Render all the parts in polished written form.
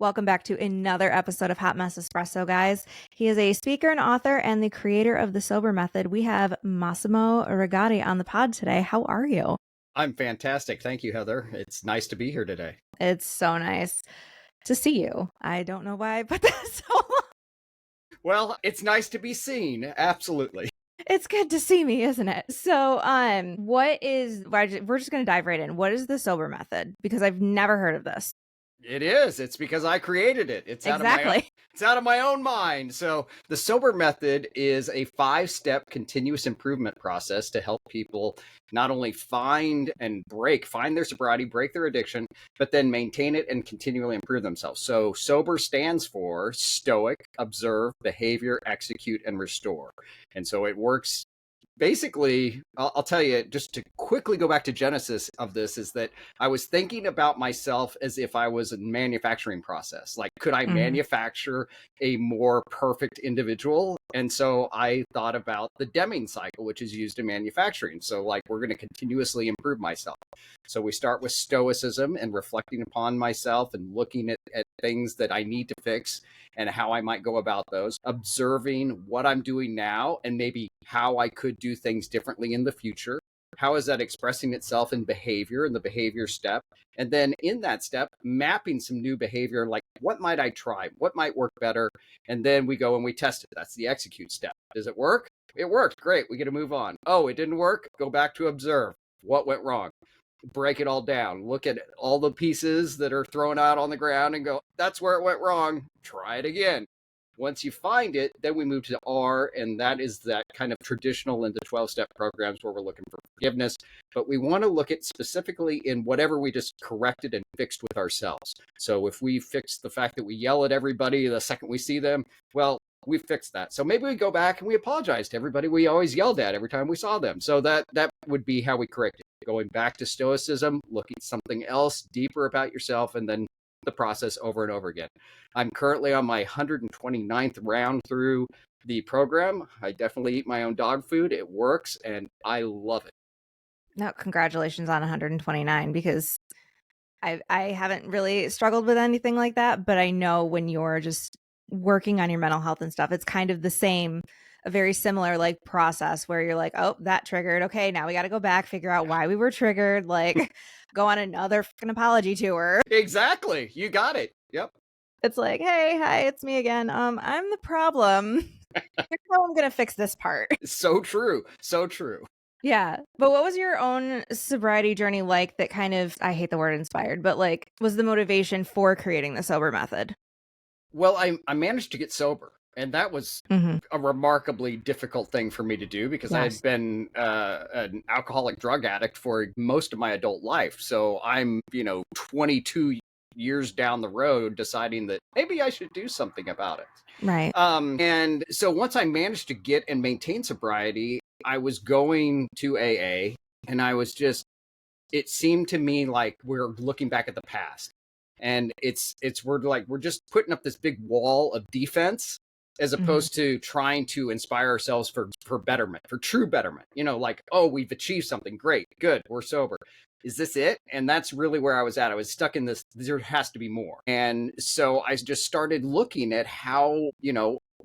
Welcome back to another episode of Hot Mess Espresso, guys. He is a speaker and author and the creator of the Sober Method. We have Massimo Rigotti on the pod today. How are you? I'm fantastic. Thank you, Heather. It's nice to be here today. It's so nice to see you. I don't know why I put that so long. Well, it's nice to be seen. Absolutely. It's good to see me, isn't it? So, we're just going to dive right in. What is the Sober Method? Because I've never heard of this. It is. It's because I created it. It's out of my own mind. So the Sober Method is a 5-step continuous improvement process to help people not only find their sobriety, break their addiction, but then maintain it and continually improve themselves. So SOBER stands for Stoic, Observe, Behavior, Execute, and Restore. And so it works. Basically, I'll tell you, just to quickly go back to Genesis of this, is that I was thinking about myself as if I was a manufacturing process. Like, could I manufacture a more perfect individual? And so I thought about the Deming cycle, which is used in manufacturing. So like, we're going to continuously improve myself. So we start with stoicism and reflecting upon myself and looking at things that I need to fix and how I might go about those, observing what I'm doing now and maybe how I could do things differently in the future. How is that expressing itself in behavior, in the behavior step? And then in that step, mapping some new behavior, like what might I try? What might work better? And then we go and we test it. That's the execute step. Does it work? It worked. Great. We get to move on. Oh, it didn't work? Go back to observe. What went wrong? Break it all down. Look at all the pieces that are thrown out on the ground and go, that's where it went wrong. Try it again. Once you find it, then we move to R, and that is that kind of traditional in the 12-step programs where we're looking for forgiveness. But we want to look at specifically in whatever we just corrected and fixed with ourselves. So if we fix the fact that we yell at everybody the second we see them, well, we fixed that. So maybe we go back and we apologize to everybody we always yelled at every time we saw them. So that would be how we correct it. Going back to stoicism, looking at something else deeper about yourself, and then the process over and over again. I'm currently on my 129th round through the program. I definitely eat my own dog food. It works, and I love it. No, congratulations on 129, because I haven't really struggled with anything like that, but I know when you're just working on your mental health and stuff, it's kind of the same, a very similar like process where you're like, oh, that triggered. Okay, now we got to go back, figure out why we were triggered, like go on another fucking apology tour. Exactly. You got it. Yep. It's like, hey, hi, it's me again. I'm the problem. Here's how I'm going to fix this part. So true. So true. Yeah. But what was your own sobriety journey like that kind of, I hate the word inspired, but like was the motivation for creating the Sober Method? Well, I managed to get sober. And that was a remarkably difficult thing for me to do because I had been an alcoholic drug addict for most of my adult life. So I'm, 22 years down the road deciding that maybe I should do something about it. Right. And so once I managed to get and maintain sobriety, I was going to AA, and I was just, it seemed to me like we're looking back at the past. And we're just putting up this big wall of defense as opposed to trying to inspire ourselves for betterment, for true betterment. Like, oh, we've achieved something great, good, we're sober. Is this it? And that's really where I was at. I was stuck in this, there has to be more. And so I just started looking at how,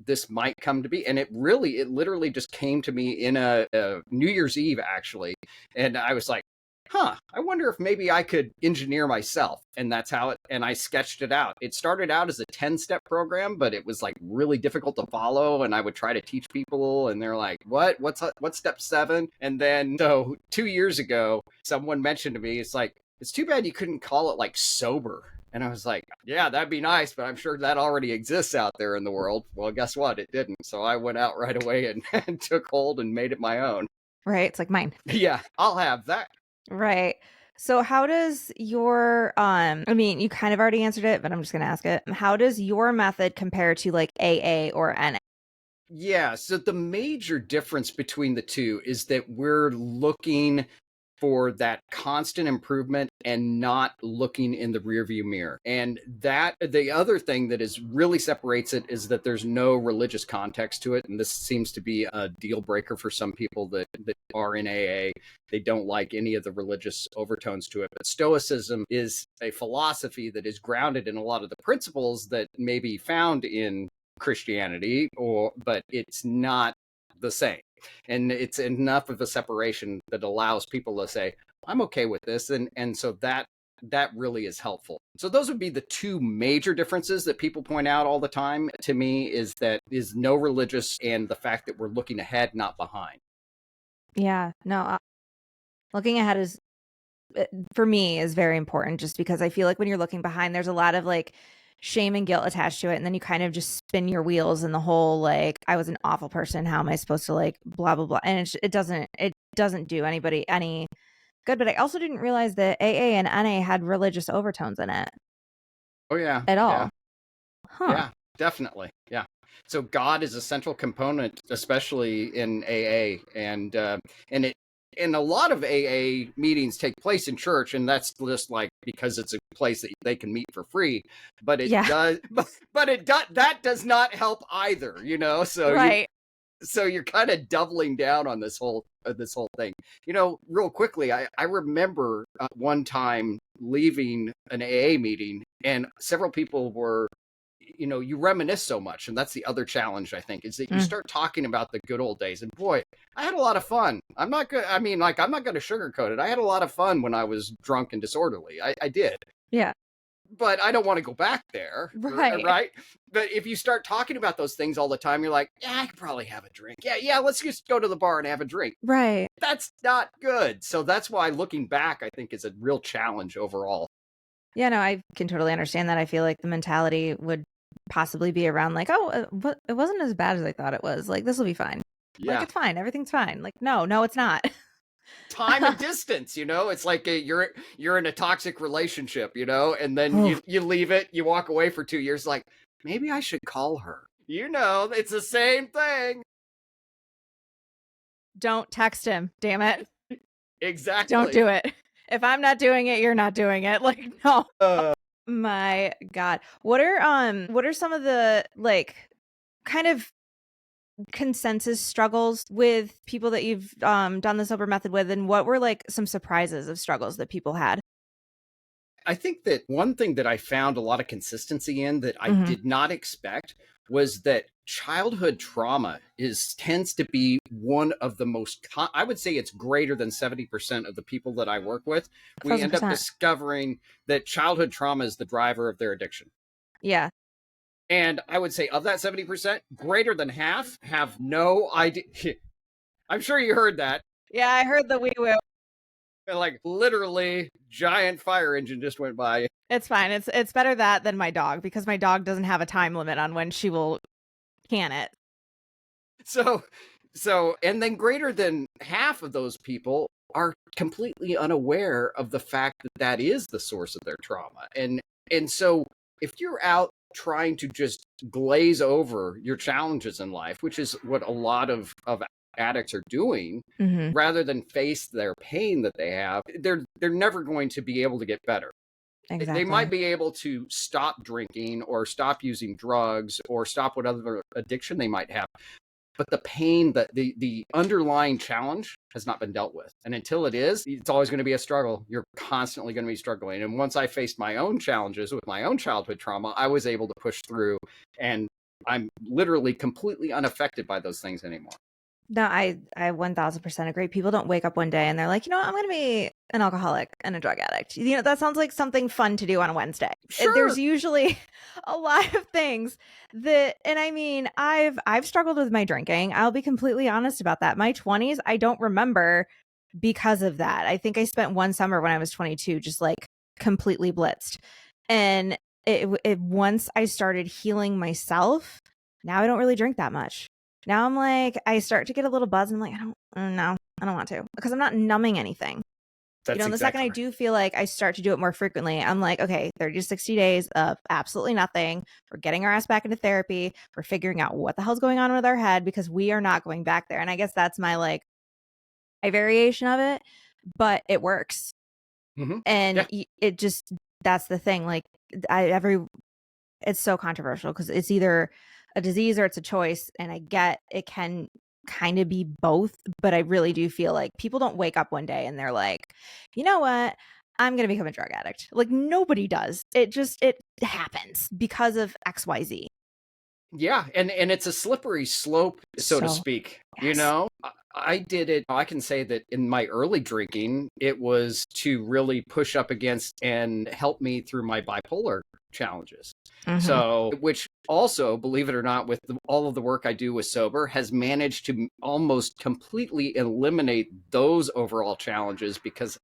this might come to be. And it literally just came to me in a New Year's Eve, actually. And I was like, I wonder if maybe I could engineer myself. And that's how and I sketched it out. It started out as a 10-step program, but it was like really difficult to follow. And I would try to teach people and they're like, what's step 7? And then, so 2 years ago, someone mentioned to me, it's like, it's too bad you couldn't call it like sober. And I was like, yeah, that'd be nice, but I'm sure that already exists out there in the world. Well, guess what? It didn't. So I went out right away and took hold and made it my own. Right. It's like mine. Yeah, I'll have that. Right. So how does your, you kind of already answered it, but I'm just going to ask it. How does your method compare to like AA or NA? Yeah. So the major difference between the two is that we're looking for that constant improvement and not looking in the rearview mirror. And that the other thing that is really separates it is that there's no religious context to it. And this seems to be a deal breaker for some people that are in AA. They don't like any of the religious overtones to it. But Stoicism is a philosophy that is grounded in a lot of the principles that may be found in Christianity, but it's not the same. And it's enough of a separation that allows people to say, I'm okay with this. And so that really is helpful. So those would be the two major differences that people point out all the time to me, is no religious, and the fact that we're looking ahead, not behind. Yeah, no, looking ahead is, for me, is very important, just because I feel like when you're looking behind, there's a lot of like shame and guilt attached to it. And then you kind of just spin your wheels in the whole, like, I was an awful person. How am I supposed to, like, blah, blah, blah. And it doesn't do anybody any good. But I also didn't realize that AA and NA had religious overtones in it. Oh, yeah. At all. Yeah. Huh. Yeah, definitely. Yeah. So God is a central component, especially in AA, and it and a lot of AA meetings take place in church, and that's just like because it's a place that they can meet for free. But it does, but it does, that does not help either, you know. So right. So you're kind of doubling down on this whole thing. You know, real quickly, I remember one time leaving an AA meeting, and several people were, you know, you reminisce so much. And that's the other challenge, I think, is that you start talking about the good old days. And boy, I had a lot of fun. I'm not going to sugarcoat it. I had a lot of fun when I was drunk and disorderly. I did. Yeah. But I don't want to go back there. Right. But if you start talking about those things all the time, you're like, yeah, I could probably have a drink. Yeah, let's just go to the bar and have a drink. Right. That's not good. So that's why looking back, I think, is a real challenge overall. Yeah, no, I can totally understand that. I feel like the mentality would possibly be around like, oh, but it wasn't as bad as I thought it was. Like, this will be fine. Yeah. Like, it's fine. Everything's fine. Like, no, it's not. Time and distance, you know, it's like you're in a toxic relationship, you know, and then you leave it, you walk away for 2 years, like, maybe I should call her. You know, it's the same thing. Don't text him, damn it. Exactly. Don't do it. If I'm not doing it, you're not doing it. Like, no. My God. What are some of the, like, kind of consensus struggles with people that you've done the sober method with, and what were like some surprises of struggles that people had? I think that one thing that I found a lot of consistency in that I did not expect was that childhood trauma tends to be one of the most, I would say it's greater than 70% of the people that I work with. We 1,000%. end up discovering that childhood trauma is the driver of their addiction. Yeah. And I would say of that 70%, greater than half have no idea. I'm sure you heard that. Yeah, I heard the wee woo. Like literally giant fire engine just went by. It's fine. It's better that than my dog, because my dog doesn't have a time limit on when she will can it. So and then greater than half of those people are completely unaware of the fact that that is the source of their trauma. And so if you're out trying to just glaze over your challenges in life, which is what a lot of addicts are doing, rather than face their pain that they have, they're never going to be able to get better. Exactly. They might be able to stop drinking or stop using drugs or stop whatever addiction they might have. But the pain, the underlying challenge has not been dealt with. And until it is, it's always going to be a struggle. You're constantly going to be struggling. And once I faced my own challenges with my own childhood trauma, I was able to push through, and I'm literally completely unaffected by those things anymore. No, I 1000% agree. People don't wake up one day and they're like, you know what, I'm going to be an alcoholic and a drug addict. You know, that sounds like something fun to do on a Wednesday. Sure. There's usually a lot of things that, and I mean, I've struggled with my drinking. I'll be completely honest about that. My 20s, I don't remember because of that. I think I spent one summer when I was 22 just like completely blitzed. And it once I started healing myself, now I don't really drink that much. Now I'm like, I start to get a little buzz, and I'm like, I don't want to, because I'm not numbing anything. That's you know, the second I do feel like I start to do it more frequently, I'm like, okay, 30 to 60 days of absolutely nothing. We're getting our ass back into therapy. We're figuring out what the hell's going on with our head, because we are not going back there. And I guess that's my variation of it. but it works. Mm-hmm. And Yeah. it just, that's the thing. Like, it's so controversial because it's either a disease or it's a choice. And I get it can kind of be both, but I really do feel like people don't wake up one day and they're like, you know what? I'm going to become a drug addict. Like, nobody does. It happens because of XYZ. Yeah, and it's a slippery slope, so to So, speak. yes. I did it. I can say that in my early drinking, it was to really push up against and help me through my bipolar challenges. Mm-hmm. So, which also, believe it or not, with all of the work I do with sober, has managed to almost completely eliminate those overall challenges because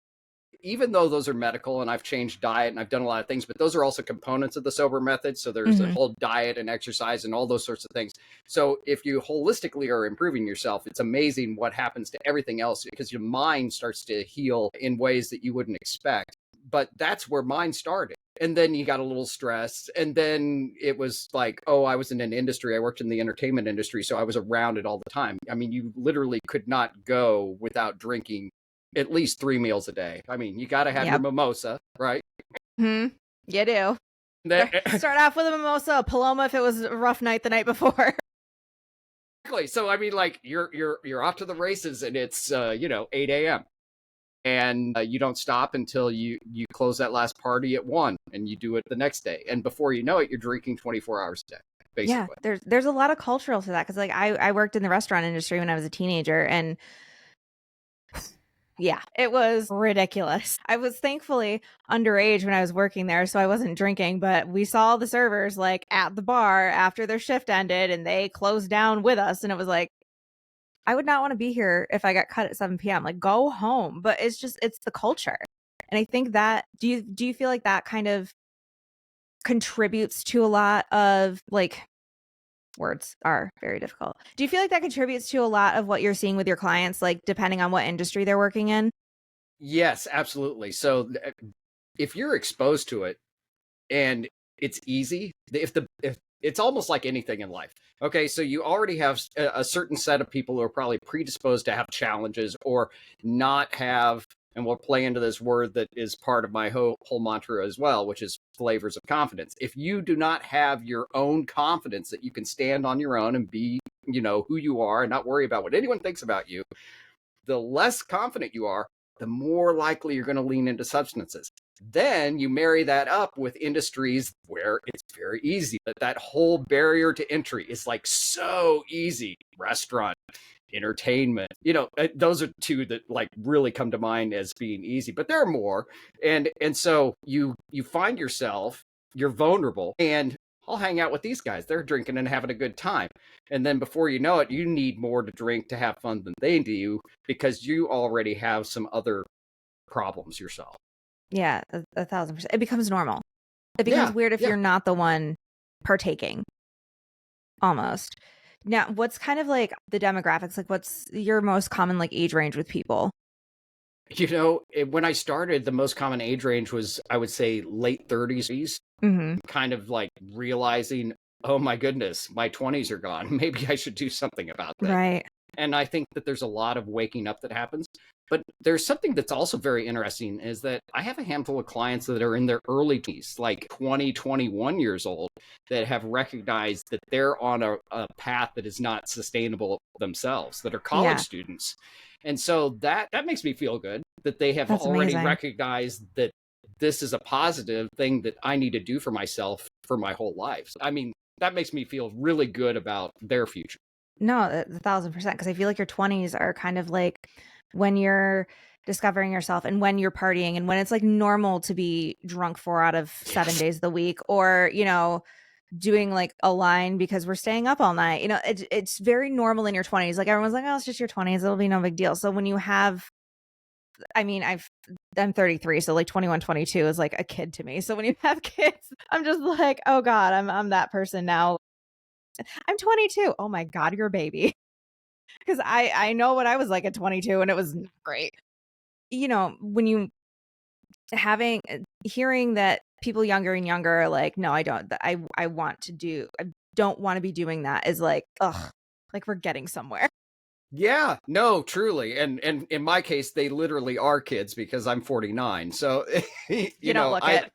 even though those are medical and I've changed diet and I've done a lot of things, but those are also components of the sober method. So there's a Mm-hmm. whole diet and exercise and all those sorts of things. So if you holistically are improving yourself, it's amazing what happens to everything else because your mind starts to heal in ways that you wouldn't expect. But that's where mine started. And then you got a little stressed. And then it was like, oh, I was in an industry. I worked in the entertainment industry. So I was around it all the time. I mean, you literally could not go without drinking at least 3 meals a day. I mean, you got to have your Yep. mimosa, right? Hmm. You do. Then, Start off with a mimosa, a Paloma if it was a rough night the night before. exactly. So I mean, like you're off to the races, and it's 8 a.m. and you don't stop until you close that last party at 1, and you do it the next day, and before you know it, you're drinking 24 hours a day, Yeah, basically. there's a lot of cultural to that because like I worked in the restaurant industry when I was a teenager, and yeah, it was ridiculous. I was thankfully underage when I was working there, so I wasn't drinking, but we saw the servers like at the bar after their shift ended and they closed down with us. And it was like, I would not want to be here if I got cut at 7 p.m. Like, go home. But it's the culture. And I think that, do you feel like that kind of contributes to a lot of like, words are very difficult. Do you feel like that contributes to a lot of what you're seeing with your clients, like depending on what industry they're working in? Yes, absolutely. So if you're exposed to it and it's easy, if it's almost like anything in life. Okay, so you already have a certain set of people who are probably predisposed to have challenges or not have, and we'll play into this word that is part of my whole mantra as well, which is flavors of confidence. If you do not have your own confidence that you can stand on your own and be, who you are and not worry about what anyone thinks about you, the less confident you are, the more likely you're going to lean into substances. Then you marry that up with industries where it's very easy. That whole barrier to entry is like so easy. Restaurant, entertainment, those are two that like really come to mind as being easy, but there are more. And so you find yourself, you're vulnerable, and I'll hang out with these guys. They're drinking and having a good time. And then before you know it, you need more to drink to have fun than they do because you already have some other problems yourself. Yeah, 1,000%. It becomes normal. It becomes Yeah. weird if Yeah. you're not the one partaking, almost. Now, what's kind of like the demographics? Like, what's your most common like age range with people? When I started, the most common age range was, I would say, late 30s, Mm-hmm. kind of like realizing, oh my goodness, my 20s are gone. Maybe I should do something about this. Right. And I think that there's a lot of waking up that happens. But there's something that's also very interesting is that I have a handful of clients that are in their early 20s, like 20, 21 years old, that have recognized that they're on a path that is not sustainable themselves, that are college Yeah, students. And so that makes me feel good that they have that's already amazing. recognized that this is a positive thing that I need to do for myself for my whole life. I mean, that makes me feel really good about their future. No, 1,000%. Because I feel like your 20s are kind of like when you're discovering yourself and when you're partying and when it's like normal to be drunk 4 out of 7 days of the week, or, doing like a line because we're staying up all night. It's very normal in your 20s. Like everyone's like, oh, it's just your 20s. It'll be no big deal. So when you have, I mean, I'm 33, so like 21, 22 is like a kid to me. So when you have kids, I'm just like, oh God, I'm that person now. I'm 22. Oh my God, you're a baby. Because I know what I was like at 22 and it was not great. When you having hearing that people younger and younger are like, no, I don't. I want to do. I don't want to be doing that is like, ugh, like we're getting somewhere. Yeah, no, truly. And in my case, they literally are kids because I'm 49. So, You don't look I it.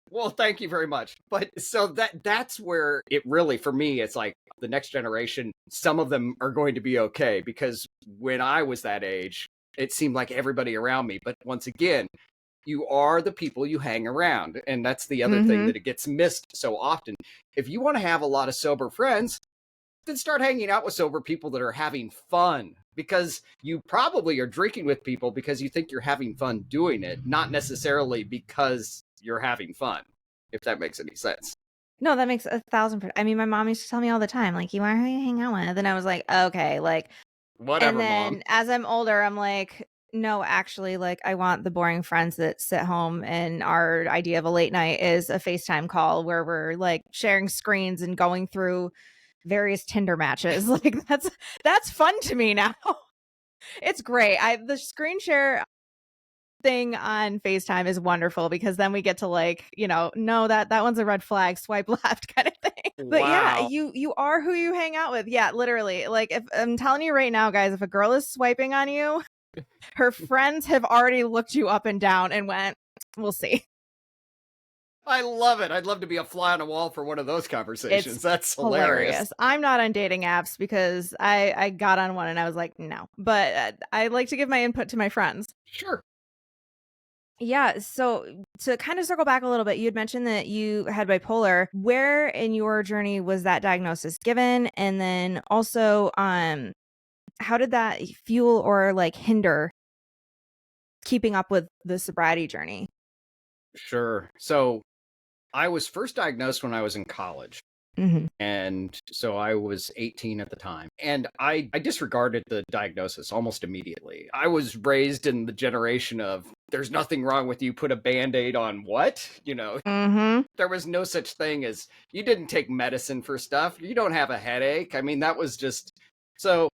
well, thank you very much. But so that's where it really, for me, it's like the next generation, some of them are going to be okay because when I was that age, it seemed like everybody around me. But once again, you are the people you hang around. And that's the other thing Mhm. that it gets missed so often. If you want to have a lot of sober friends, then start hanging out with sober people that are having fun, because you probably are drinking with people because you think you're having fun doing it, not necessarily because you're having fun, if that makes any sense. No, that makes 1,000%. I mean, my mom used to tell me all the time, like, "You are who you hang out with," and I was like, "Okay," like, and Whatever, mom. then as I'm older, I'm like, "No, actually, like, I want the boring friends that sit home and our idea of a late night is a FaceTime call where we're, like, sharing screens and going through various Tinder matches." Like, that's fun to me now. It's great. I the screen share thing on FaceTime is wonderful because then we get to, like, no, that one's a red flag, swipe left kind of thing. But yeah, Wow. you are who you hang out with. Yeah, literally. Like, if I'm telling you right now, guys, if a girl is swiping on you, her friends have already looked you up and down and went, "We'll see." I love it. I'd love to be a fly on a wall for one of those It's conversations. That's hilarious. hilarious. I'm not on dating apps because I got on one and I was like, "No." But I like to give my input to my friends. Sure. Yeah, so to kind of circle back a little bit, you had mentioned that you had bipolar. Where in your journey was that diagnosis given? And then also, how did that fuel or like hinder keeping up with the sobriety journey? Sure. So I was first diagnosed when I was in college. Mhm. And so I was 18 at the time. And I disregarded the diagnosis almost immediately. I was raised in the generation of there's nothing wrong with you, put a band aid on what? Mhm. There was no such thing as you didn't take medicine for stuff. You don't have a headache. I mean, that was just so.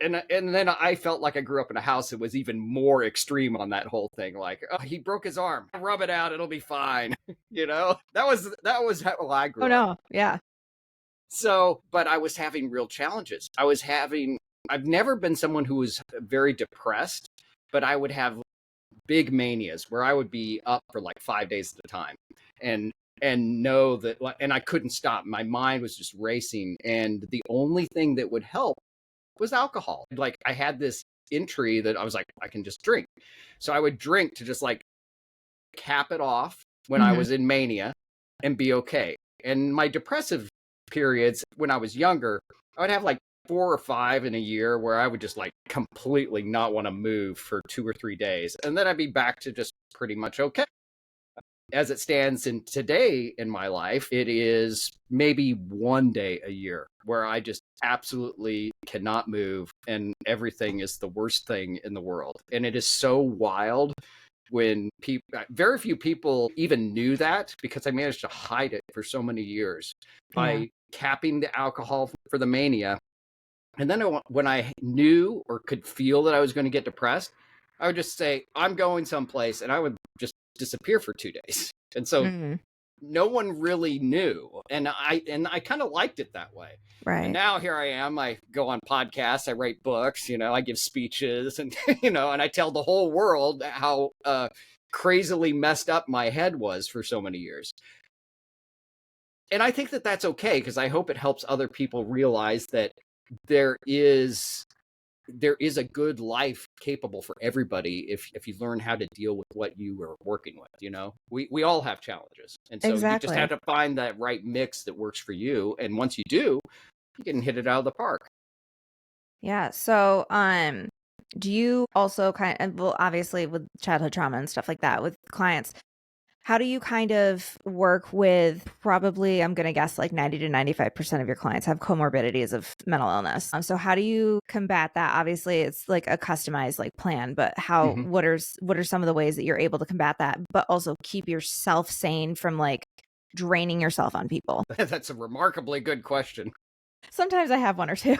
And then I felt like I grew up in a house that was even more extreme on that whole thing. Like, oh, he broke his arm, rub it out, it'll be fine. That was how I Oh grew up. no. Yeah. So, but I was having real challenges. I've never been someone who was very depressed, but I would have big manias where I would be up for like 5 days at a time and, and know that, and I couldn't stop. My mind was just racing. And the only thing that would help was alcohol. Like I had this entry that I was like, I can just drink. So I would drink to just like cap it off when I Mhm. was in mania and be okay. And my depressive periods when I was younger, I would have like 4 or 5 in a year where I would just like completely not want to move for 2 or 3 days. And then I'd be back to just pretty much okay. As it stands in today in my life, it is maybe one day a year where I just absolutely cannot move and everything is the worst thing in the world. And it is so wild when people, very few people even knew that because I managed to hide it for so many years Yeah. by capping the alcohol for the mania. And then when I knew or could feel that I was going to get depressed, I would just say, I'm going someplace, and I would just disappear for 2 days. And so Mhm. no one really knew. And I kind of liked it that way. And Right. now here I am. I go on podcasts, I write books, I give speeches and and I tell the whole world how crazily messed up my head was for so many years. And I think that that's okay because I hope it helps other people realize that there is there is a good life capable for everybody if you learn how to deal with what you are working with. We all have challenges, and so you just have Exactly. to find that right mix that works for you, and once you do, you can hit it out of the park. Yeah. So, do you also well, obviously with childhood trauma and stuff like that with clients, how do you kind of work with probably, I'm going to guess like 90 to 95% of your clients have comorbidities of mental illness. So how do you combat that? Obviously it's like a customized like plan, but Hmm. what are some of the ways that you're able to combat that, but also keep yourself sane from like draining yourself on people? That's a remarkably good question. Sometimes I have one or two.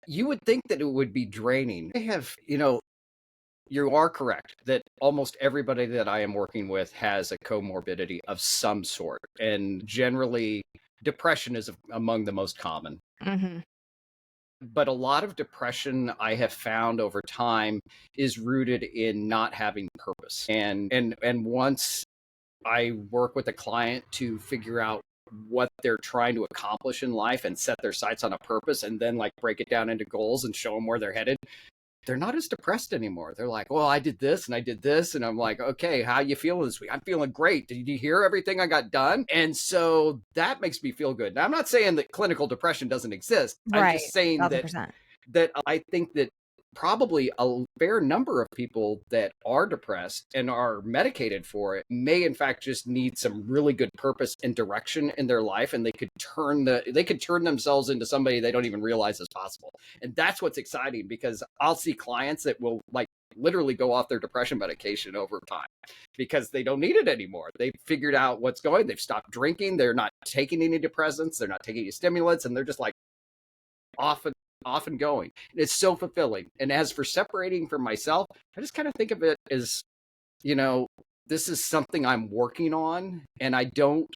You would think that it would be draining. I have, you are correct that almost everybody that I am working with has a comorbidity of some sort, and generally depression is among the most common. Hmm. But a lot of depression I have found over time is rooted in not having purpose. And once I work with a client to figure out what they're trying to accomplish in life and set their sights on a purpose and then like break it down into goals and show them where they're headed, they're not as depressed anymore. They're like, well, I did this and I did this. And I'm like, okay, how you feeling this week? I'm feeling great. Did you hear everything I got done? And so that makes me feel good. Now, I'm not saying that clinical depression doesn't exist. I'm Right. just saying that 1,000%. I think that probably a fair number of people that are depressed and are medicated for it may in fact just need some really good purpose and direction in their life, and they could turn themselves into somebody they don't even realize is possible. And that's what's exciting, because I'll see clients that will like literally go off their depression medication over time because they don't need it anymore. They've figured out what's going, they've stopped drinking, they're not taking any depressants, they're not taking any stimulants, and they're just like off and going. It's so fulfilling. And as for separating from myself, I just kind of think of it as, you know, this is something I'm working on, and I don't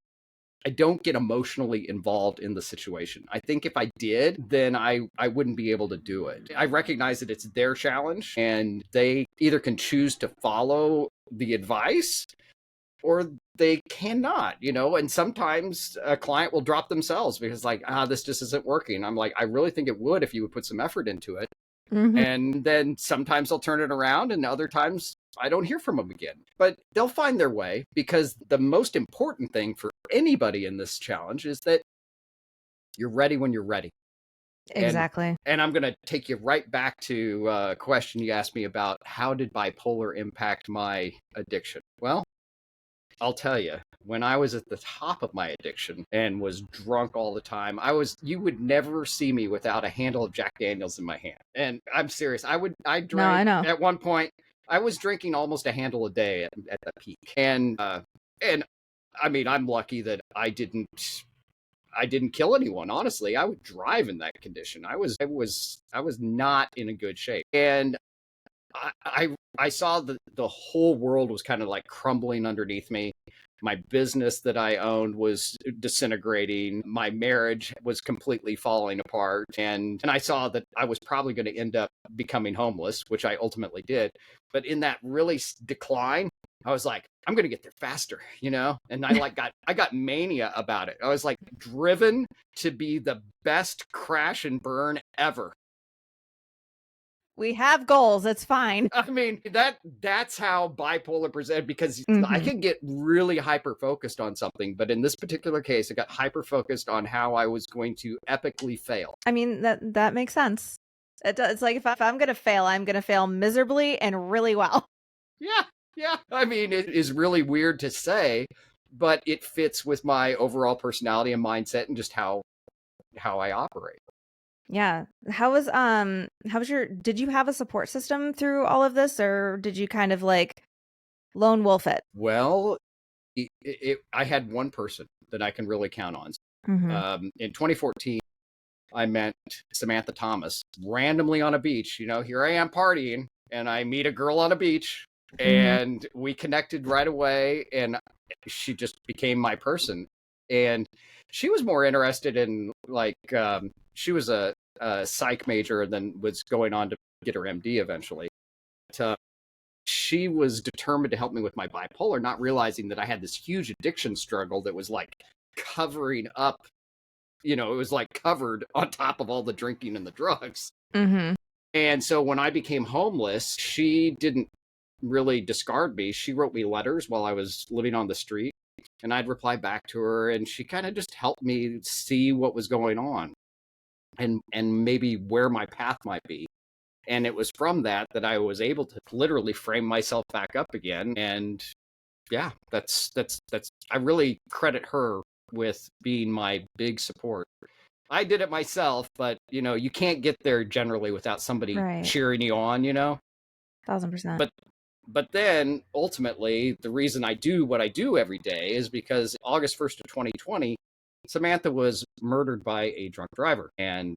get emotionally involved in the situation. I think if I did, then I wouldn't be able to do it. I recognize that it's their challenge, and they either can choose to follow the advice or they cannot, and sometimes a client will drop themselves because like, this just isn't working. I'm like, I really think it would if you would put some effort into it. Mm-hmm. And then sometimes I'll turn it around, and other times I don't hear from them again. But they'll find their way, because the most important thing for anybody in this challenge is that you're ready when you're ready. Exactly. And I'm going to take you right back to a question you asked me about, how did bipolar impact my addiction? Well, I'll tell you, when I was at the top of my addiction and was drunk all the time, you would never see me without a handle of Jack Daniels in my hand. And I'm serious. I No, I drank know. at one point, I was drinking almost a handle a day at the peak. And I mean, I'm lucky that I didn't kill anyone. Honestly, I would drive in that condition. I was not in a good shape. And I saw that the whole world was kind of like crumbling underneath me. My business that I owned was disintegrating. My marriage was completely falling apart. And I saw that I was probably going to end up becoming homeless, which I ultimately did. But in that really decline, I was like, I'm going to get there faster, And I got mania about it. I was like driven to be the best crash and burn ever. We have goals. It's fine. I mean, that's how bipolar present, because I Mm-hmm. can get really hyper focused on something, but in this particular case, I got hyper focused on how I was going to epically fail. I mean, that makes sense. It's like if I'm going to fail, I'm going to fail miserably and really well. Yeah, yeah. I mean, it is really weird to say, but it fits with my overall personality and mindset and just how I operate. Yeah. Did you have a support system through all of this, or did you kind of like lone wolf it? Well, I had one person that I can really count on. Mm-hmm. In 2014, I met Samantha Thomas randomly on a beach. Here I am partying, and I meet a girl on a beach, and we connected right away, and she just became my person. And she was more interested in she was a psych major and then was going on to get her MD eventually. But, she was determined to help me with my bipolar, not realizing that I had this huge addiction struggle that was like covering up, it was like covered on top of all the drinking and the drugs. Mm-hmm. And so when I became homeless, she didn't really discard me. She wrote me letters while I was living on the street, and I'd reply back to her, and she kind of just helped me see what was going on and maybe where my path might be. And it was from that I was able to literally frame myself back up again. And yeah, that's I really credit her with being my big support. I did it myself, but you can't get there generally without somebody Right. cheering you on, 1,000%. But then ultimately the reason I do what I do every day is because August 1st of 2020, Samantha was murdered by a drunk driver, and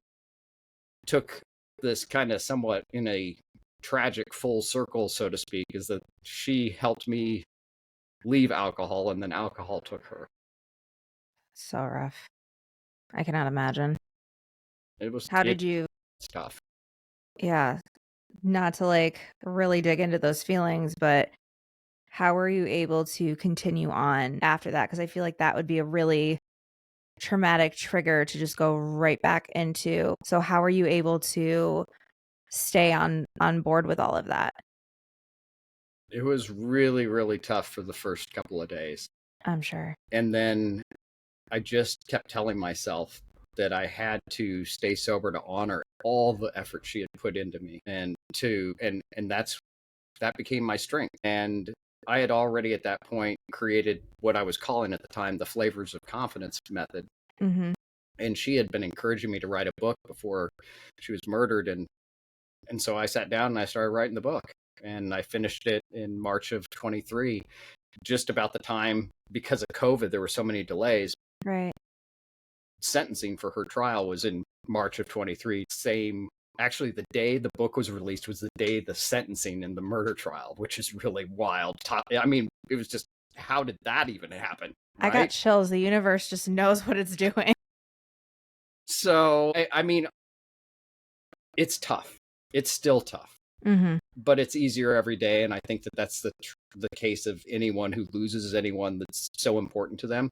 took this kind of somewhat in a tragic full circle, so to speak, is that she helped me leave alcohol, and then alcohol took her. So rough. I cannot imagine. It was How did you It's tough. Yeah. Not to like really dig into those feelings, but how were you able to continue on after that? Because I feel like that would be a really traumatic trigger to just go right back into. So how are you able to stay on board with all of that? It was really, really tough for the first couple of days. I'm sure. And then I just kept telling myself that I had to stay sober to honor all the effort she had put into me, and that became my strength. And I had already at that point created what I was calling at the time the flavors of confidence method. Mhm. And she had been encouraging me to write a book before she was murdered, and so I sat down and I started writing the book, and I finished it in March of 23, just about the time, because of COVID there were so many delays. Right. Sentencing for her trial was in March of 23. Same, actually, the day the book was released was the day the sentencing in the murder trial, which is really wild. I mean, it was just, how did that even happen? I got Right. chills. The universe just knows what it's doing. So, I mean, it's tough. It's still tough, Mhm. but it's easier every day. And I think that that's the case of anyone who loses anyone that's so important to them.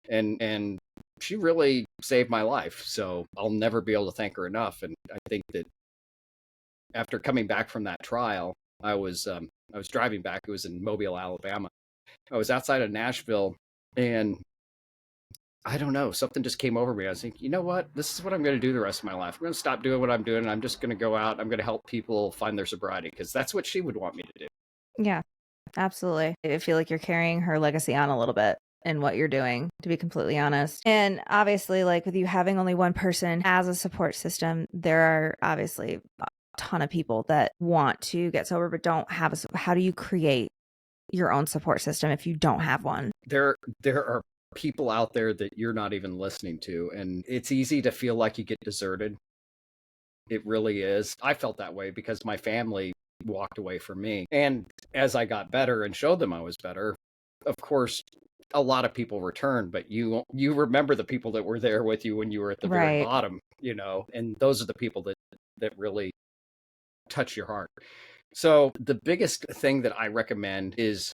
And she really saved my life. So I'll never be able to thank her enough. And I think that after coming back from that trial, I was driving back. It was in Mobile, Alabama. I was outside of Nashville, and I don't know, something just came over me. I was thinking, you know what? This is what I'm going to do the rest of my life. I'm going to stop doing what I'm doing, and I'm just going to go out. I'm going to help people find their sobriety, because that's what she would want me to do. Yeah, absolutely. I feel like you're carrying her legacy on a little bit in what you're doing, to be completely honest. And obviously, like with you having only one person as a support system, there are obviously a ton of people that want to get sober but don't have how do you create your own support system if you don't have one? There are people out there that you're not even listening to, and it's easy to feel like you get deserted. It really is. I felt that way because my family walked away from me. And as I got better and showed them I was better, of course, a lot of people returned, but you remember the people that were there with you when you were at the very Right. bottom, and those are the people that really touch your heart. So the biggest thing that I recommend is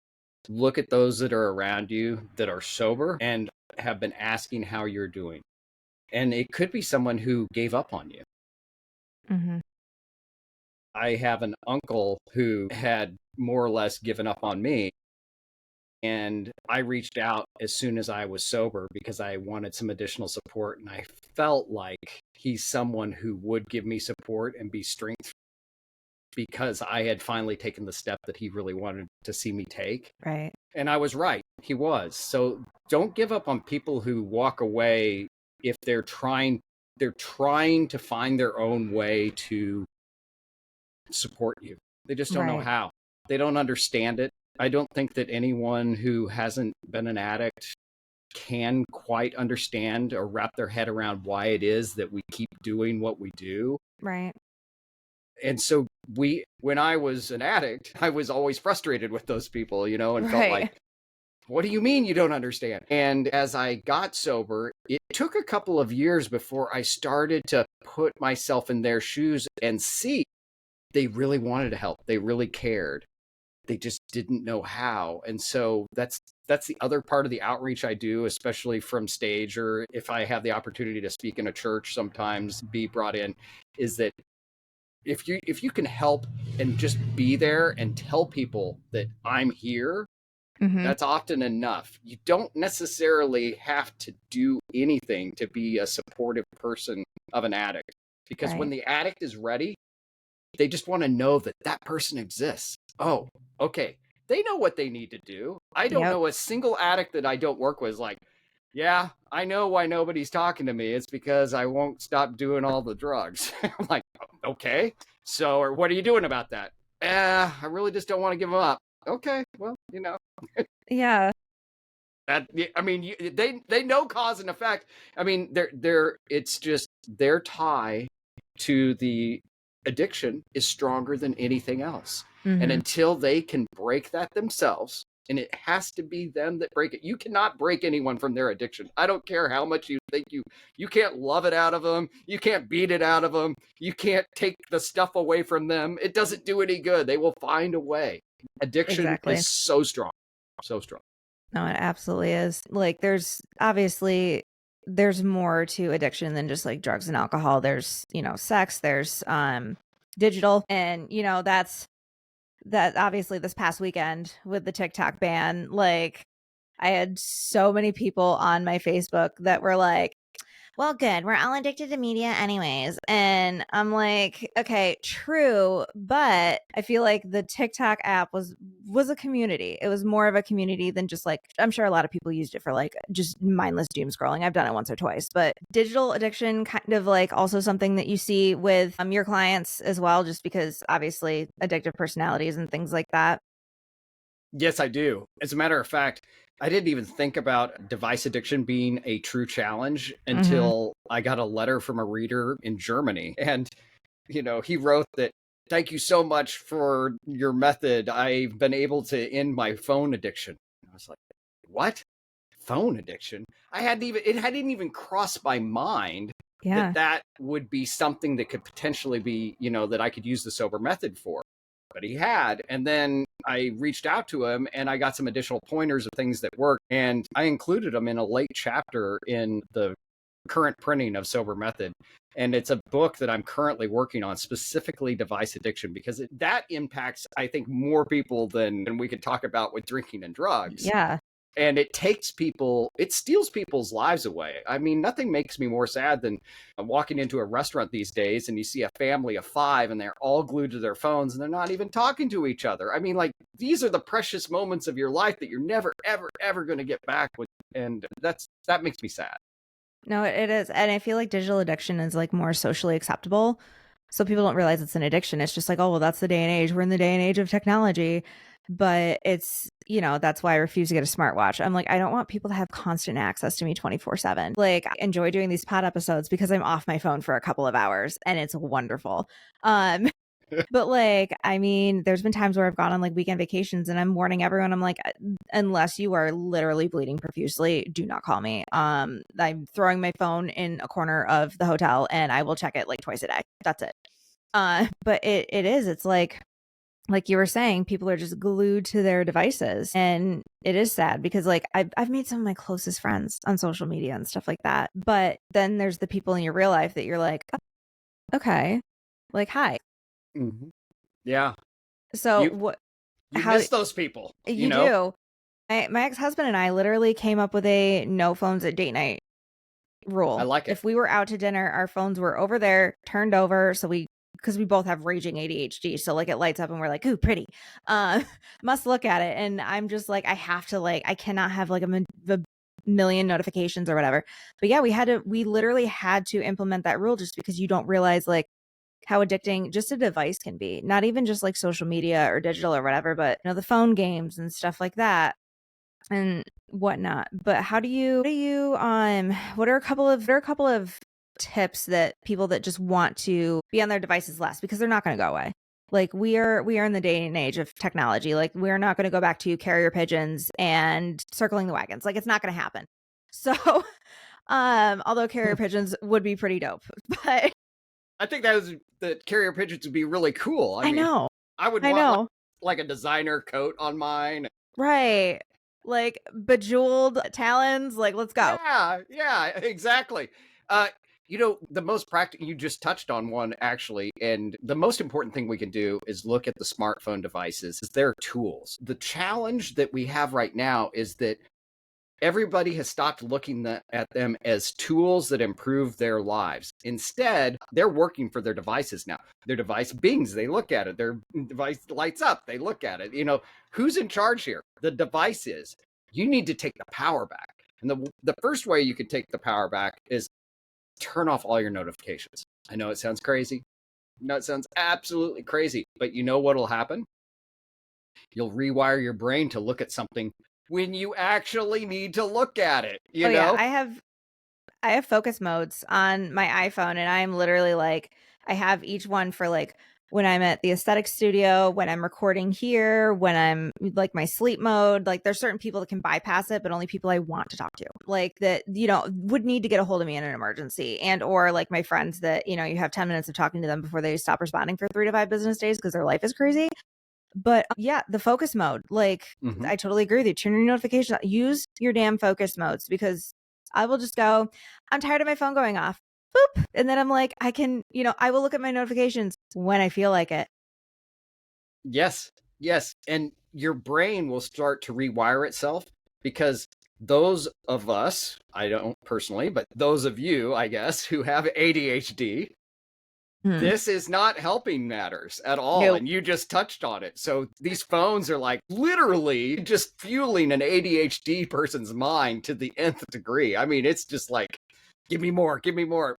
look at those that are around you that are sober and have been asking how you're doing. And it could be someone who gave up on you. Mhm. I have an uncle who had more or less given up on me. And I reached out as soon as I was sober because I wanted some additional support. And I felt like he's someone who would give me support and be strength, because I had finally taken the step that he really wanted to see me take. Right. And I was right. He was. So don't give up on people who walk away if they're trying to find their own way to support you. They just don't know Right. how. They don't understand it. I don't think that anyone who hasn't been an addict can quite understand or wrap their head around why it is that we keep doing what we do. Right. And so when I was an addict, I was always frustrated with those people, and felt Right. like, what do you mean you don't understand? And as I got sober, it took a couple of years before I started to put myself in their shoes and see they really wanted to help. They really cared. They just didn't know how. And so that's the other part of the outreach I do, especially from stage, or if I have the opportunity to speak in a church, sometimes be brought in, is that if you can help and just be there and tell people that I'm here, Mhm. that's often enough. You don't necessarily have to do anything to be a supportive person of an addict, because when Right. the addict is ready, they just want to know that that person exists. Oh, okay. They know what they need to do. I don't Yep. know a single addict that I don't work with is like, yeah, I know why nobody's talking to me. It's because I won't stop doing all the drugs. I'm like, okay. So, or what are you doing about that? I really just don't want to give them up. Okay, well, Yeah. that, I mean, they know cause and effect. I mean, it's just their tie to the addiction is stronger than anything else. And Mhm. until they can break that themselves, and it has to be them that break it. You cannot break anyone from their addiction. I don't care how much you think you can't love it out of them. You can't beat it out of them. You can't take the stuff away from them. It doesn't do any good. They will find a way. Addiction Exactly. is so strong. So strong. No, it absolutely is. Like there's more to addiction than just like drugs and alcohol. There's, sex, there's digital, and that obviously this past weekend with the TikTok ban, like I had so many people on my Facebook that were like, well, good. We're all addicted to media anyways. And I'm like, okay, true, but I feel like the TikTok app was a community. It was more of a community than just like, I'm sure a lot of people used it for like just mindless doom scrolling. I've done it once or twice, but digital addiction kind of like also something that you see with your clients as well, just because obviously addictive personalities and things like that. Yes, I do. As a matter of fact, I didn't even think about device addiction being a true challenge Mm-hmm. until I got a letter from a reader in Germany. And, he wrote that, thank you so much for your method. I've been able to end my phone addiction. I was like, what? Phone addiction? It hadn't even crossed my mind Yeah. that would be something that could potentially be, that I could use the sober method for. But he had. And then I reached out to him and I got some additional pointers of things that work. And I included them in a late chapter in the current printing of Sober Method. And it's a book that I'm currently working on, specifically device addiction, because that impacts, I think, more people than we could talk about with drinking and drugs. Yeah. And it steals people's lives away. I mean, nothing makes me more sad than walking into a restaurant these days and you see a family of 5 and they're all glued to their phones and they're not even talking to each other. I mean, like, these are the precious moments of your life that you're never, ever, ever going to get back with. And that makes me sad. No, it is. And I feel like digital addiction is like more socially acceptable. So people don't realize it's an addiction. It's just like, oh, well, that's the day and age. We're in the day and age of technology. But it's, that's why I refuse to get a smartwatch. I'm like, I don't want people to have constant access to me 24/7. Like, I enjoy doing these pod episodes because I'm off my phone for a couple of hours and it's wonderful. But like, I mean, there's been times where I've gone on like weekend vacations and I'm warning everyone, I'm like, unless you are literally bleeding profusely, do not call me. I'm throwing my phone in a corner of the hotel and I will check it like twice a day. That's it. But it's like you were saying, people are just glued to their devices. And it is sad because like I've made some of my closest friends on social media and stuff like that. But then there's the people in your real life that you're like, oh, okay, like, hi. Mm-hmm. Yeah. So You what? you How miss those people, you do? My ex-husband and I literally came up with a no phones at date night I rule. like it. If we were out to dinner, our phones were over there, turned over, so because we both have raging ADHD, so like it lights up and we're like, ooh, pretty. Uh, must look at it, and I'm just like, I have to like, I cannot have like a million notifications or whatever. But yeah, we literally had to implement that rule just because you don't realize like how addicting just a device can be. Not even just like social media or digital or whatever, but the phone games and stuff like that and whatnot. But what are a couple of tips that people that just want to be on their devices less, because they're not going to go away. Like we are in the day and age of technology. Like we're not going to go back to carrier pigeons and circling the wagons. Like it's not going to happen. So although carrier pigeons would be pretty dope, but I think the carrier pigeons would be really cool. I I mean, know. I would I want know. like a designer coat on mine. Right. Like bejeweled talons, like let's go. Yeah, exactly. The most practical, you just touched on one actually, and the most important thing we can do is look at the smartphone devices. They're tools. The challenge that we have right now is that everybody has stopped looking at them as tools that improve their lives. Instead, they're working for their devices now. Their device bings, they look at it. Their device lights up, they look at it. Who's in charge here? The device is. You need to take the power back. And the first way you can take the power back is turn off all your notifications. I know it sounds crazy. No, it sounds absolutely crazy. But you know what'll happen? You'll rewire your brain to look at something when you actually need to look at it, Yeah, I have focus modes on my iPhone and I'm literally like I have each one for like when I'm at the aesthetic studio, when I'm recording here, when I'm like my sleep mode. Like there's certain people that can bypass it, but only people I want to talk to, like that, would need to get a hold of me in an emergency, and or like my friends that, you have 10 minutes of talking to them before they stop responding for 3 to 5 business days because their life is crazy. But yeah, the focus mode, like I totally agree with you. Turn your notifications on. Use your damn focus modes, because I will just go, I'm tired of my phone going off. Boop. And then I'm like, I will look at my notifications when I feel like it. Yes. Yes. And your brain will start to rewire itself, because those of us, I don't personally, but those of you, I guess, who have ADHD, this is not helping matters at all. Nope. And you just touched on it. So these phones are like literally just fueling an ADHD person's mind to the nth degree. I mean, it's just like, give me more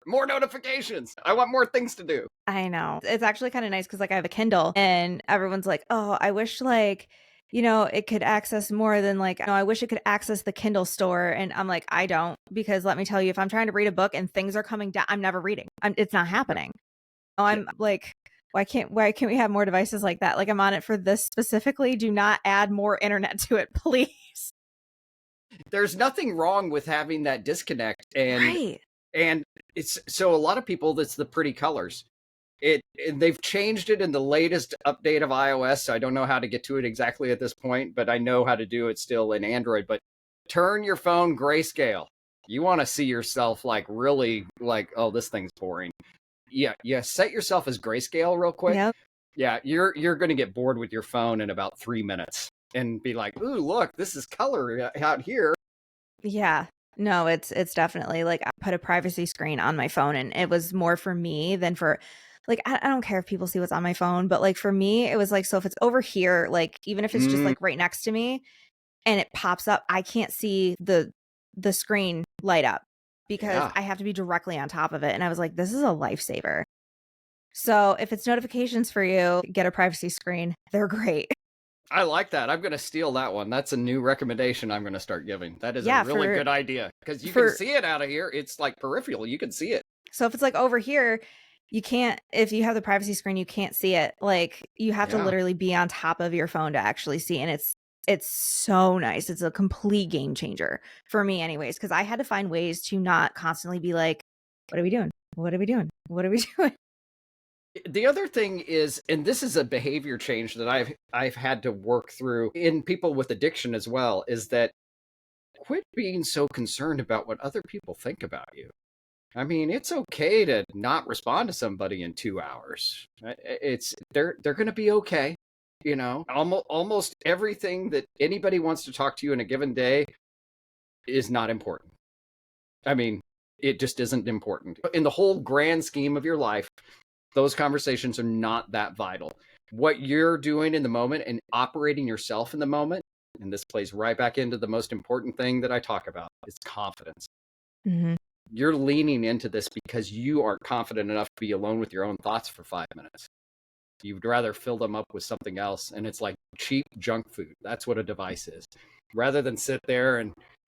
notifications. I want more things to do. I know. It's actually kind of nice because like I have a Kindle and everyone's like, oh, I wish like, it could access more than like, no, I wish it could access the Kindle store. And I'm like, I don't, because let me tell you, if I'm trying to read a book and things are coming down, I'm never reading. It's not happening. Oh, I'm like, why can't we have more devices like that? Like I'm on it for this specifically. Do not add more internet to it, please. There's nothing wrong with having that disconnect. And it's so a lot of people, that's the pretty colors. They've changed it in the latest update of iOS. So I don't know how to get to it exactly at this point, but I know how to do it still in Android. But turn your phone grayscale. You want to see yourself like really like, oh, this thing's boring. Yeah. Set yourself as grayscale real quick. Yep. Yeah, you're going to get bored with your phone in about 3 minutes and be like, ooh, look, this is color out here. Yeah. No, it's definitely like I put a privacy screen on my phone, and it was more for me than for like I don't care if people see what's on my phone, but like for me it was like, so if it's over here, like even if it's just like right next to me and it pops up, I can't see the screen light up because I have to be directly on top of it. And I was like, this is a lifesaver. So if it's notifications for you, get a privacy screen. They're great. I like that. I'm going to steal that one. That's a new recommendation I'm going to start giving. That is a really good idea, because you can see it out of here. It's like peripheral. You can see it. So if it's like over here, you can't, if you have the privacy screen, you can't see it. Like you have to literally be on top of your phone to actually see. And it's so nice. It's a complete game changer for me anyways, because I had to find ways to not constantly be like, what are we doing? What are we doing? What are we doing? The other thing is, and this is a behavior change that I've had to work through in people with addiction as well, is that quit being so concerned about what other people think about you. I mean, it's okay to not respond to somebody in 2 hours. They're going to be okay. Almost everything that anybody wants to talk to you in a given day is not important. I mean, it just isn't important. In the whole grand scheme of your life, those conversations are not that vital. What you're doing in the moment and operating yourself in the moment, and this plays right back into the most important thing that I talk about, is confidence. Mm-hmm. You're leaning into this because you aren't confident enough to be alone with your own thoughts for 5 minutes. You'd rather fill them up with something else. And it's like cheap junk food. That's what a device is. Rather than sit there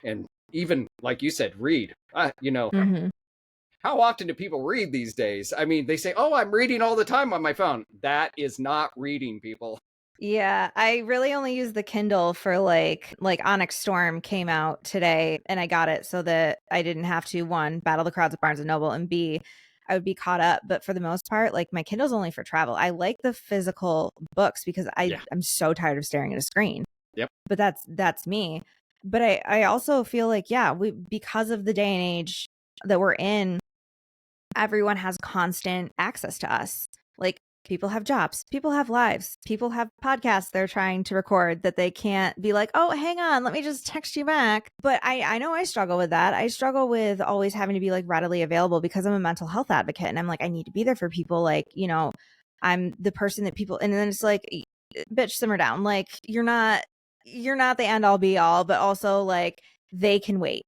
and even, like you said, read. Mm-hmm. How often do people read these days? I mean, they say, oh, I'm reading all the time on my phone. That is not reading, people. Yeah, I really only use the Kindle for like Onyx Storm came out today, and I got it so that I didn't have to, one, battle the crowds at Barnes and Noble, and B, I would be caught up. But for the most part, like my Kindle's only for travel. I like the physical books because I'm so tired of staring at a screen. Yep. But that's me. But I also feel like, because of the day and age that we're in, everyone has constant access to us. Like people have jobs, people have lives, people have podcasts they're trying to record that they can't be like, oh, hang on, let me just text you back. But I know I struggle with that. I struggle with always having to be like readily available because I'm a mental health advocate, and I'm like, I need to be there for people. Like, I'm the person that people, and then it's like, bitch, simmer down. Like you're not the end all be all, but also like they can wait.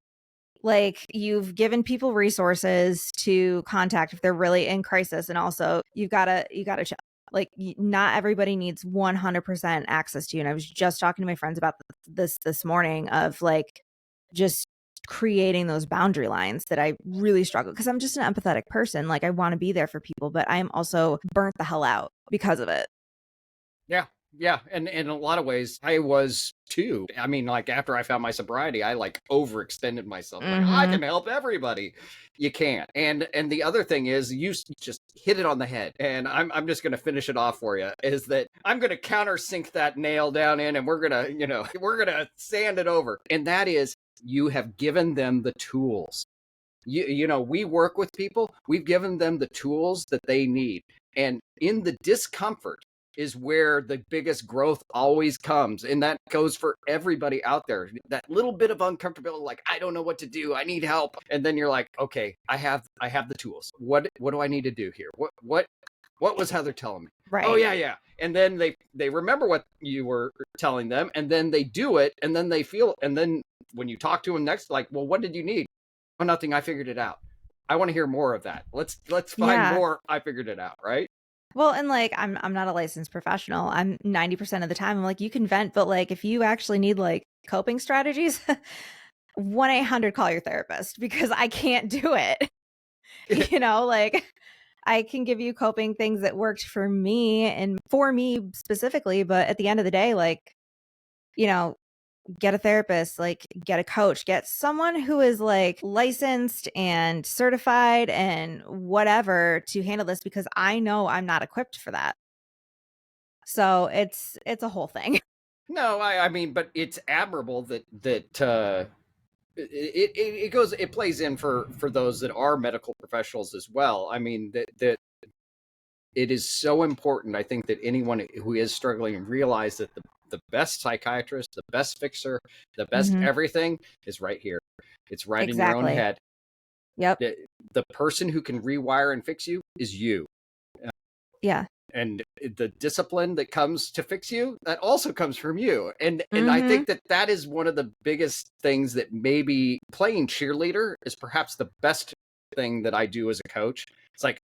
Like you've given people resources to contact if they're really in crisis, and also you gotta chill. Like not everybody needs 100% access to you. And I was just talking to my friends about this morning of like just creating those boundary lines that I really struggle, because I'm just an empathetic person. Like, I want to be there for people, but I'm also burnt the hell out because of it. Yeah. Yeah. And in a lot of ways, I was too. I mean, like after I found my sobriety, I like overextended myself. Like, I Mm-hmm. can help everybody. You can't. And the other thing is, you just hit it on the head. And I'm just going to finish it off for you, is that I'm going to countersink that nail down in, and we're going to, we're going to sand it over. And that is, you have given them the tools. We work with people, we've given them the tools that they need. And in the discomfort is where the biggest growth always comes. And that goes for everybody out there. That little bit of uncomfortability, like, I don't know what to do, I need help. And then you're like, okay, I have the tools. What do I need to do here? What was Heather telling me? Oh Right. yeah. And then they remember what you were telling them, and then they do it, and then they feel, and then when you talk to them next, like, well, what did you need? Oh, nothing. I figured it out. I want to hear more of that. Let's find Yeah. more. I figured it out. Right. Well, and like, I'm not a licensed professional. I'm 90% of the time I'm like, you can vent, but like, if you actually need like coping strategies, 1-800 call your therapist, because I can't do it. Like, I can give you coping things that worked for me and for me specifically, but at the end of the day, like, you know, get a therapist, like, get a coach, get someone who is like licensed and certified and whatever to handle this, because I know I'm not equipped for that. So it's a whole thing. No, I mean, but it's admirable that it plays in for those that are medical professionals as well. I mean, that it is so important. I think that anyone who is struggling realize that the best psychiatrist, the best fixer, the best Mhm. everything is right here. It's right in your own Exactly. head. Yep. The person who can rewire and fix you is you. Yeah. And the discipline that comes to fix you, that also comes from you. And I Mhm. think that is one of the biggest things, that maybe playing cheerleader is perhaps the best thing that I do as a coach. It's like,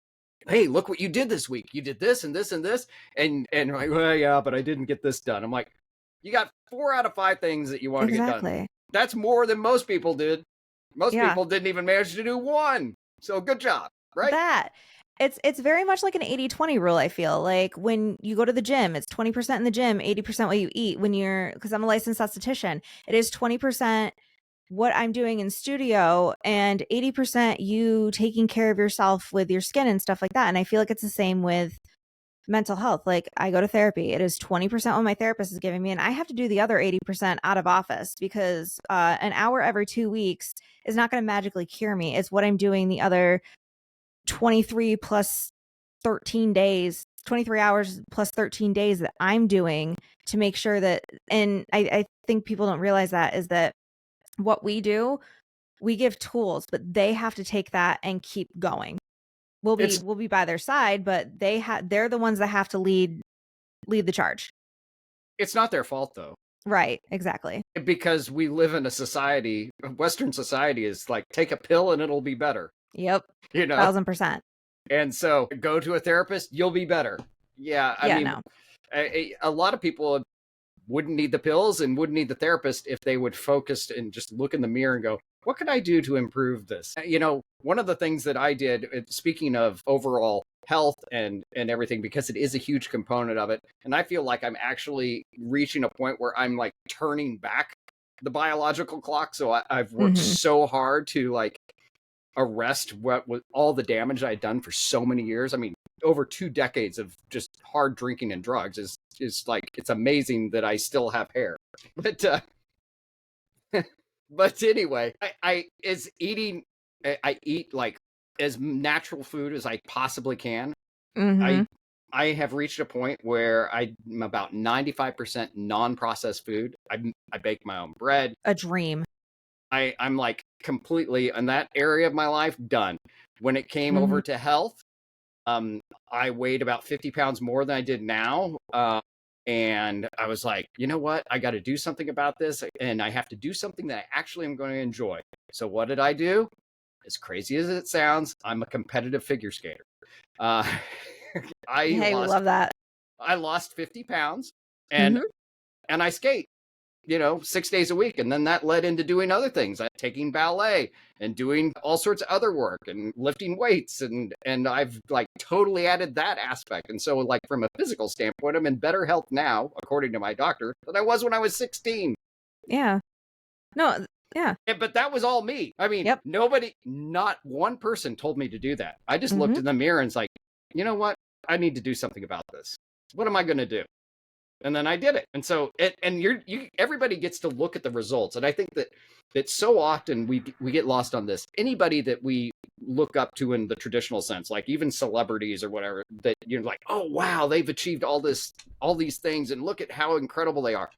hey, look what you did this week. You did this and this and this. And like, well, yeah, but I didn't get this done. I'm like, you got 4 out of 5 things that you want to get done. Exactly. That's more than most people did. Most Yeah. people didn't even manage to do one. So good job, right? That. It's very much like an 80-20 rule, I feel. Like, when you go to the gym, it's 20% in the gym, 80% what you eat. When you're, because I'm a licensed esthetician, it is 20% what I'm doing in studio and 80% you taking care of yourself with your skin and stuff like that. And I feel like it's the same with mental health. Like, I go to therapy. It is 20% what my therapist is giving me, and I have to do the other 80% out of office, because an hour every 2 weeks is not going to magically cure me. It's what I'm doing the other 23 plus 13 days, 23 hours plus 13 days that I'm doing to make sure that, and I think people don't realize that, is that what we do, we give tools, but they have to take that and keep going. It's We'll be by their side, but they're the ones that have to lead the charge. it's not their fault though. Right, exactly. Because we live in a society, Western society is like, take a pill and it'll be better, Yep. you know? 1000%. And so go to a therapist, you'll be better. Yeah. I Yeah, mean, no. a lot of people wouldn't need the pills and wouldn't need the therapist if they would focus and just look in the mirror and go, what can I do to improve this? One of the things that I did, speaking of overall health and everything, because it is a huge component of it, and I feel like I'm actually reaching a point where I'm like turning back the biological clock. So I've worked Mhm. so hard to like arrest what was all the damage I'd done for so many years. I mean, over 2 decades of just hard drinking and drugs is like, it's amazing that I still have hair. But but anyway, I is eating. I eat like as natural food as I possibly can. I Mhm. I have reached a point where I'm about 95% non-processed food. I bake my own bread. A dream. I'm like completely in that area of my life done. When it came Mhm. over to health, um, I weighed about 50 pounds more than I did now. And I was like, you know what? I got to do something about this. And I have to do something that I actually am going to enjoy. So what did I do? As crazy as it sounds, I'm a competitive figure skater. Uh, I Hey, we lost love that. I lost 50 pounds, and Mhm. I skate. 6 days a week. And then that led into doing other things, like taking ballet and doing all sorts of other work and lifting weights. And I've like totally added that aspect. And so like from a physical standpoint, I'm in better health now, according to my doctor, than I was when I was 16. Yeah. No, yeah. But that was all me. I mean, Yep. nobody, not one person told me to do that. I just looked in the mirror and was like, you know what? I need to do something about this. What am I going to do? And then I did it. And so, everybody gets to look at the results. And I think that so often we get lost on this. Anybody that we look up to in the traditional sense, like even celebrities or whatever, that you're like, oh wow, they've achieved all these things, and look at how incredible they are.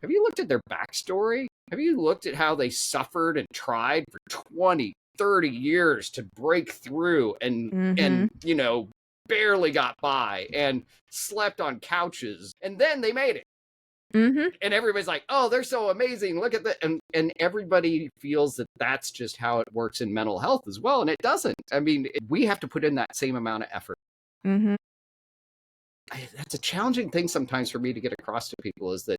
Have you looked at their backstory? Have you looked at how they suffered and tried for 20, 30 years to break through and barely got by and slept on couches, and then they made it. And everybody's like, oh, they're so amazing. Look at that. And everybody feels that that's just how it works in mental health as well. And it doesn't. I mean, we have to put in that same amount of effort. That's a challenging thing sometimes for me to get across to people, is that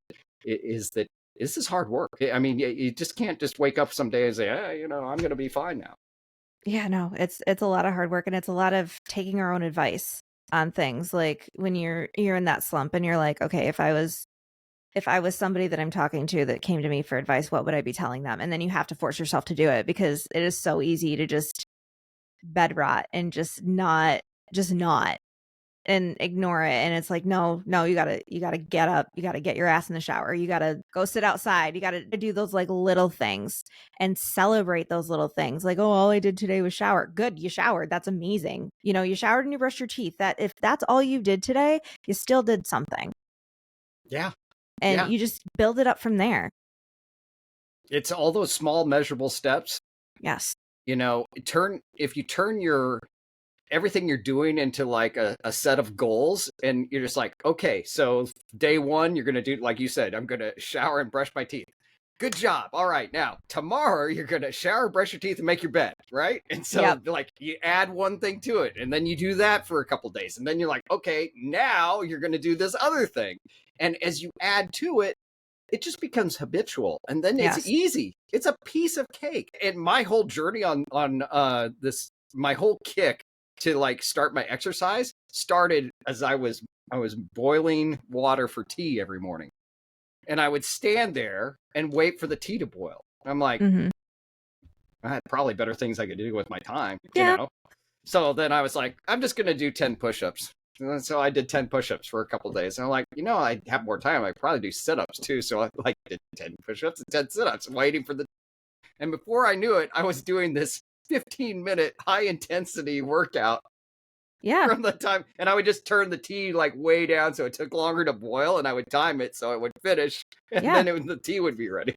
this is hard work. I mean, you just can't just wake up someday and say, I'm going to be fine now. Yeah, no, it's a lot of hard work, and it's a lot of taking our own advice on things. Like when you're in that slump and you're like, okay, if I was somebody that I'm talking to that came to me for advice, what would I be telling them? And then you have to force yourself to do it, because it is so easy to just bed rot and just not and ignore it. And it's like, no, you gotta get up, you gotta get your ass in the shower, you gotta go sit outside, you gotta do those like little things and celebrate those little things. Like, oh, all I did today was shower. Good, you showered, that's amazing. You showered and you brushed your teeth. That if that's all you did today, you still did something. Yeah. And you just build it up from there. It's all those small measurable steps. Yes. If you turn your everything you're doing into like a set of goals, and you're just like, okay, so day 1, you're going to do, like you said, I'm going to shower and brush my teeth. Good job. All right. Now, tomorrow you're going to shower, brush your teeth, and make your bed. Right. And so like you add one thing to it, and then you do that for a couple days. And then you're like, okay, now you're going to do this other thing. And as you add to it, it just becomes habitual, and then it's easy. It's a piece of cake. And my whole journey on this, my whole kick to like start my exercise started as I was boiling water for tea every morning, and I would stand there and wait for the tea to boil. I'm like, I had probably better things I could do with my time, So then I was like, I'm just going to do 10 push-ups. And so I did 10 push-ups for a couple of days. And I'm like, I have more time. I probably do sit-ups too. So I like did 10 push-ups and 10 sit-ups, waiting for and before I knew it, I was doing this 15-minute high-intensity workout. From the time, and I would just turn the tea like way down so it took longer to boil, and I would time it so it would finish, and then the tea would be ready.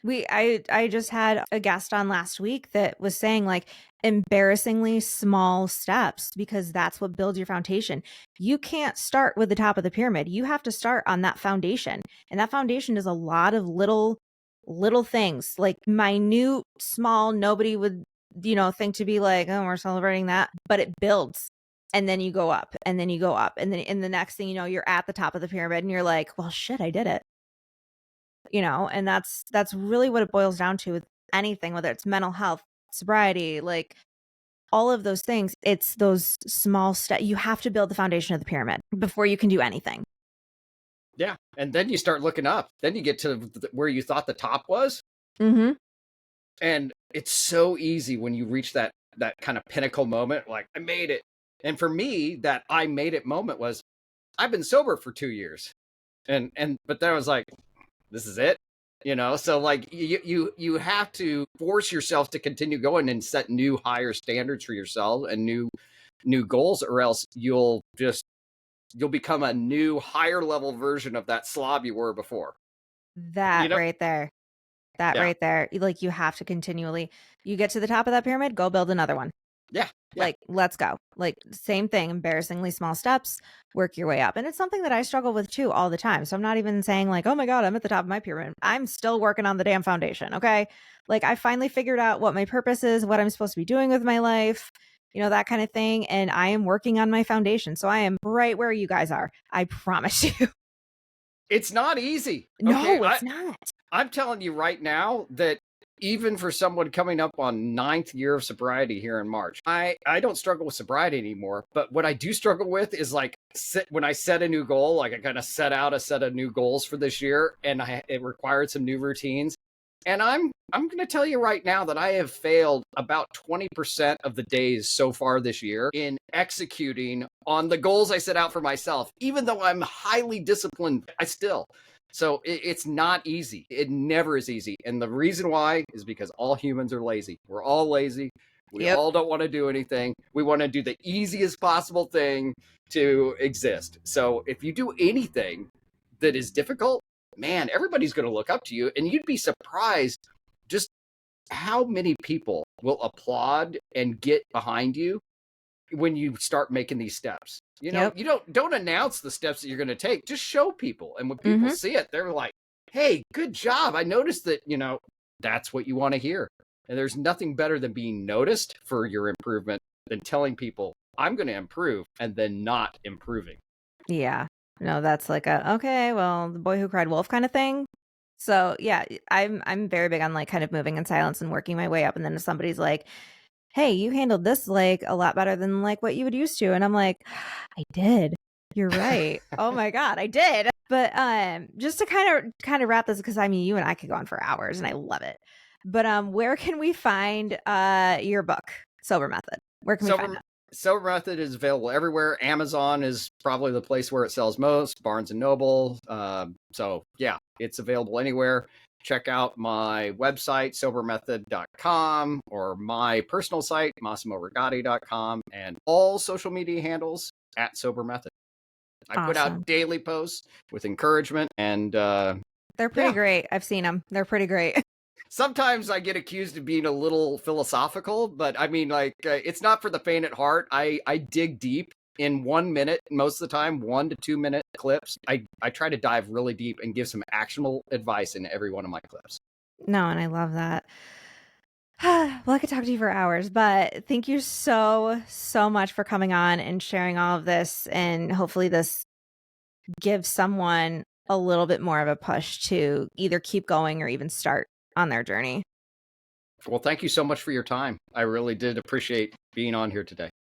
I just had a guest on last week that was saying like embarrassingly small steps, because that's what builds your foundation. You can't start with the top of the pyramid. You have to start on that foundation. And that foundation is a lot of little things, like minute, small, nobody would, think to be like, oh, we're celebrating that, but it builds. And then you go up, and then you go up. And then in the next thing you know, you're at the top of the pyramid, and you're like, well, shit, I did it. And that's really what it boils down to with anything, whether it's mental health, sobriety, like all of those things. It's those small steps. You have to build the foundation of the pyramid before you can do anything. Yeah. And then you start looking up. Then you get to where you thought the top was. And it's so easy when you reach that kind of pinnacle moment, like I made it. And for me, that I made it moment was, I've been sober for 2 years. But then I was like, this is it, so like you have to force yourself to continue going and set new higher standards for yourself and new goals, or else you'll become a new higher level version of that slob you were before. Right there. Right there. Like you have to continually, you get to the top of that pyramid, go build another one. Yeah. Like, let's go. Like, same thing, embarrassingly small steps, work your way up. And it's something that I struggle with too all the time. So I'm not even saying like, oh my God, I'm at the top of my pyramid. I'm still working on the damn foundation. Okay. Like I finally figured out what my purpose is, what I'm supposed to be doing with my life, that kind of thing. And I am working on my foundation. So I am right where you guys are. I promise you. It's not easy. Okay, No, it's not. I'm telling you right now that even for someone coming up on ninth year of sobriety here in March, I don't struggle with sobriety anymore. But what I do struggle with is like when I set a new goal, like I kind of set out a set of new goals for this year, and it required some new routines. And I'm going to tell you right now that I have failed about 20% of the days so far this year in executing on the goals I set out for myself. Even though I'm highly disciplined, I still. So it's not easy. It never is easy. And the reason why is because all humans are lazy. We're all lazy. We Yep. all don't want to do anything. We want to do the easiest possible thing to exist. So if you do anything that is difficult, man, everybody's going to look up to you. And you'd be surprised just how many people will applaud and get behind you when you start making these steps. You know, Yep. you don't announce the steps that you're going to take. Just show people. And when people see it, they're like, hey, good job. I noticed that, that's what you want to hear. And there's nothing better than being noticed for your improvement than telling people, I'm going to improve, and then not improving. Yeah. No, that's like okay, well, the boy who cried wolf kind of thing. So yeah, I'm very big on like kind of moving in silence and working my way up. And then if somebody's like, hey, you handled this like a lot better than like what you would used to. And I'm like, I did. You're right. Oh my God, I did. But just to kind of wrap this, because I mean you and I could go on for hours and I love it. But where can we find your book, Sober Method? Where can we find that? Sober Method is available everywhere. Amazon is probably the place where it sells most. Barnes and Noble. So yeah, it's available anywhere. Check out my website, sobermethod.com, or my personal site, massimo.rigotti.com, and all social media handles at Sober Method. I put out daily posts with encouragement, and they're pretty great. I've seen them. They're pretty great. Sometimes I get accused of being a little philosophical, but I mean, like, it's not for the faint at heart. I dig deep in 1 minute, most of the time, 1 to 2 minute clips. I try to dive really deep and give some actionable advice in every one of my clips. No, and I love that. Well, I could talk to you for hours, but thank you so much for coming on and sharing all of this. And hopefully this gives someone a little bit more of a push to either keep going or even start on their journey. Well, thank you so much for your time. I really did appreciate being on here today.